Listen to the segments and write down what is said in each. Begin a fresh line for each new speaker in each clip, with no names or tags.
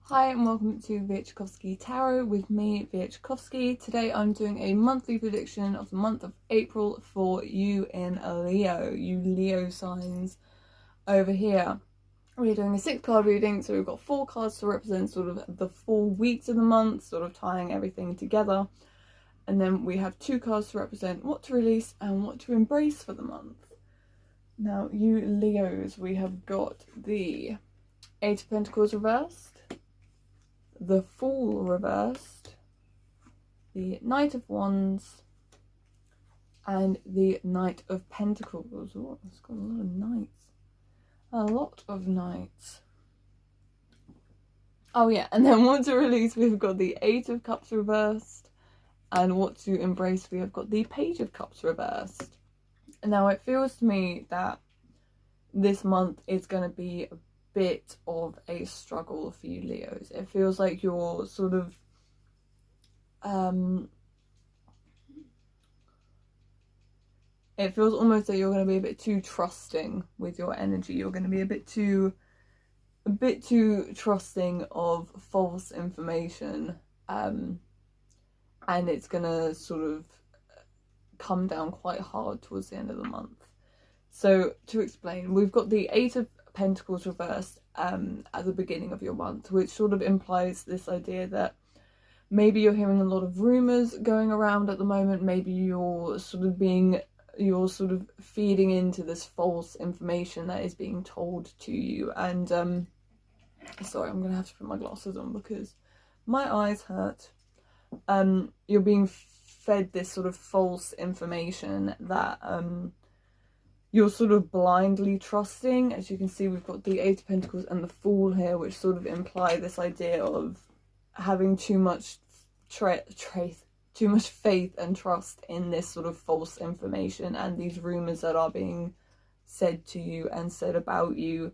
Hi and welcome to Viatchkovsky Tarot with me, Viatchkovsky. Today I'm doing a monthly prediction of the month of April for you in Leo, you Leo signs over here. We're doing a 6-card reading, so we've got 4 cards to represent sort of the 4 weeks of the month, sort of tying everything together. And then we have 2 cards to represent what to release and what to embrace for the month. Now, you Leos, we have got the 8 of Pentacles reversed, the Fool reversed, the Knight of Wands, and the Knight of Pentacles. Oh, it's got a lot of knights. A lot of knights. Oh yeah, and then what to release, we've got the 8 of Cups reversed, and what to embrace, we have got the Page of Cups reversed. Now it feels to me that this month is going to be a bit of a struggle for you Leos. It feels like you're sort of it feels almost like you're going to be a bit too trusting with your energy. You're going to be a bit too trusting of false information, and it's going to sort of come down quite hard towards the end of the month. So to explain, we've got the 8 of Pentacles reversed at the beginning of your month, which sort of implies this idea that maybe you're hearing a lot of rumors going around at the moment. Maybe you're sort of feeding into this false information that is being told to you. And sorry, I'm gonna have to put my glasses on because my eyes hurt. You're being fed this sort of false information that you're sort of blindly trusting. As you can see, we've got the 8 of Pentacles and the Fool here, which sort of imply this idea of having too much faith and trust in this sort of false information and these rumors that are being said to you and said about you.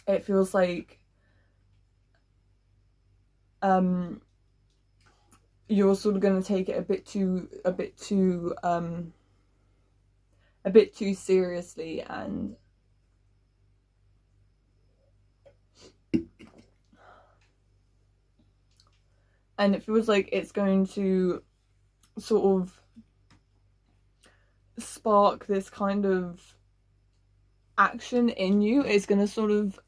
It feels like you're sort of going to take it a bit too seriously, and it feels like it's going to sort of spark this kind of action in you. It's going to sort of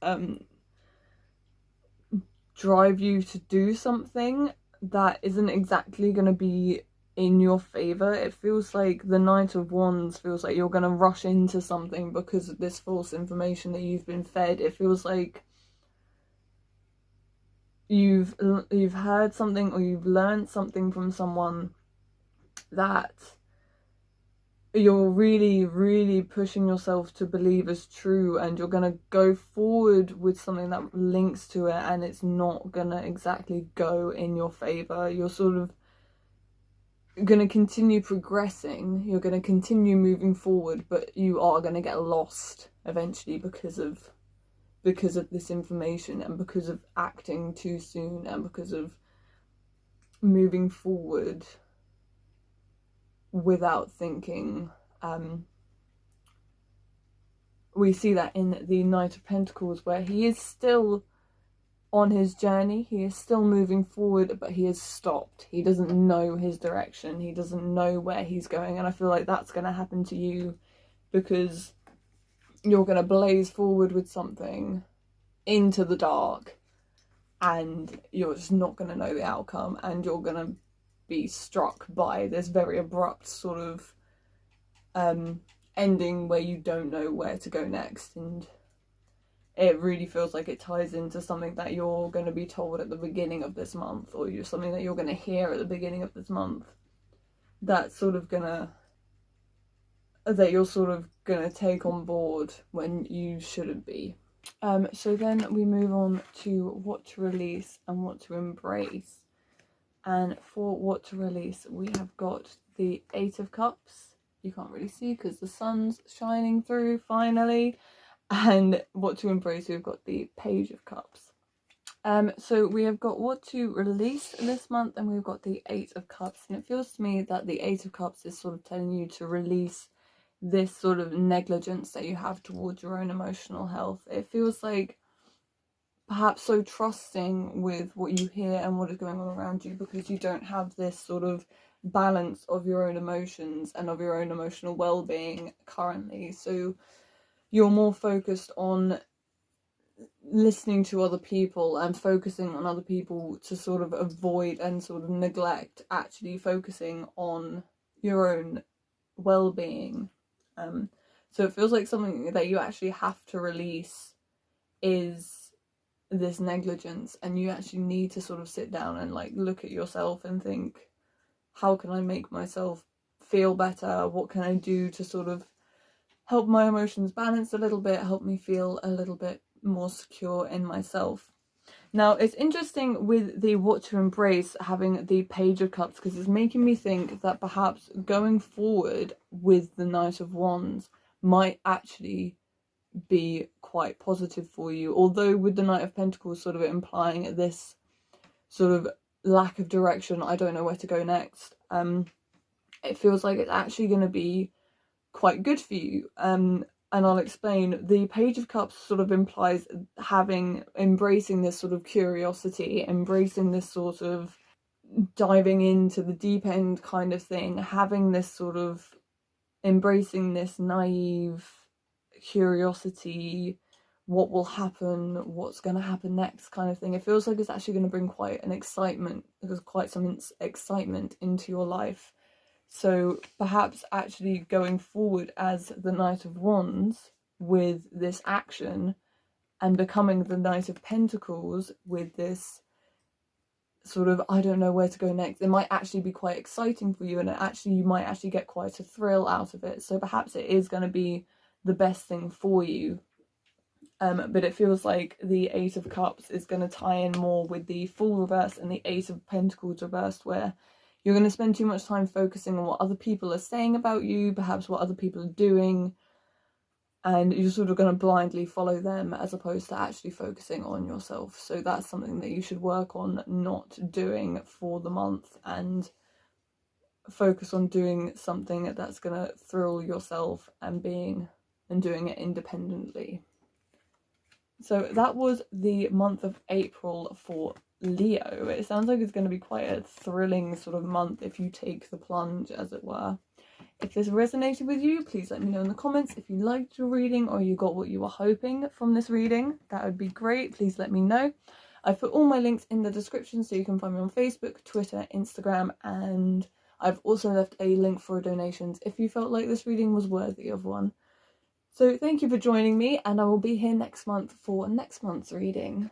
drive you to do something that isn't exactly going to be in your favor. It feels like the Knight of Wands feels like you're going to rush into something because of this false information that you've been fed. It feels like you've heard something or you've learned something from someone that you're really pushing yourself to believe is true, and you're gonna go forward with something that links to it, and it's not gonna exactly go in your favor. You're sort of gonna continue progressing, you're gonna continue moving forward, but you are gonna get lost eventually because of this information, and because of acting too soon, and because of moving forward without thinking. We see that in the Knight of Pentacles, where he is still on his journey, he is still moving forward, but he has stopped. He doesn't know his direction, he doesn't know where he's going, and I feel like that's going to happen to you, because you're going to blaze forward with something into the dark, and you're just not going to know the outcome, and you're going to be struck by this very abrupt sort of ending where you don't know where to go next. And it really feels like it ties into something that you're going to be told at the beginning of this month, or something that you're going to hear at the beginning of this month, that's sort of that you're sort of going to take on board when you shouldn't be. So then we move on to what to release and what to embrace. And for what to release, we have got the 8 of Cups. You can't really see because the sun's shining through finally. And what to embrace, we've got the Page of Cups. So we have got what to release this month, and we've got the 8 of Cups. And it feels to me that the 8 of Cups is sort of telling you to release this sort of negligence that you have towards your own emotional health. It feels like perhaps so trusting with what you hear and what is going on around you, because you don't have this sort of balance of your own emotions and of your own emotional well-being currently. So you're more focused on listening to other people and focusing on other people to sort of avoid and sort of neglect actually focusing on your own well-being. So it feels like something that you actually have to release is this negligence, and you actually need to sort of sit down and like look at yourself and think, how can I make myself feel better? What can I do to sort of help my emotions balance a little bit, help me feel a little bit more secure in myself? Now, it's interesting with the what to embrace having the Page of Cups, because it's making me think that perhaps going forward with the Knight of Wands might actually be quite positive for you. Although with the Knight of Pentacles sort of implying this sort of lack of direction, I don't know where to go next, it feels like it's actually going to be quite good for you. And I'll explain. The Page of Cups sort of implies embracing this sort of curiosity, embracing this sort of diving into the deep end kind of thing, having this sort of embracing this naive curiosity, what will happen, what's going to happen next kind of thing. It feels like it's actually going to bring quite some excitement into your life. So perhaps actually going forward as the Knight of Wands with this action, and becoming the Knight of Pentacles with this sort of, I don't know where to go next, it might actually be quite exciting for you, and you might actually get quite a thrill out of it. So perhaps it is going to be the best thing for you. But it feels like the Eight of Cups is going to tie in more with the Fool reverse and the Eight of Pentacles reversed, where you're going to spend too much time focusing on what other people are saying about you, perhaps what other people are doing, and you're sort of going to blindly follow them as opposed to actually focusing on yourself. So that's something that you should work on not doing for the month, and focus on doing something that's going to thrill yourself and doing it independently. So that was the month of April for Leo. It sounds like it's going to be quite a thrilling sort of month if you take the plunge, as it were. If this resonated with you, please let me know in the comments. If you liked your reading or you got what you were hoping from this reading, that would be great. Please let me know. I've put all my links in the description so you can find me on Facebook, Twitter, Instagram, and I've also left a link for donations if you felt like this reading was worthy of one. So thank you for joining me, and I will be here next month for next month's reading.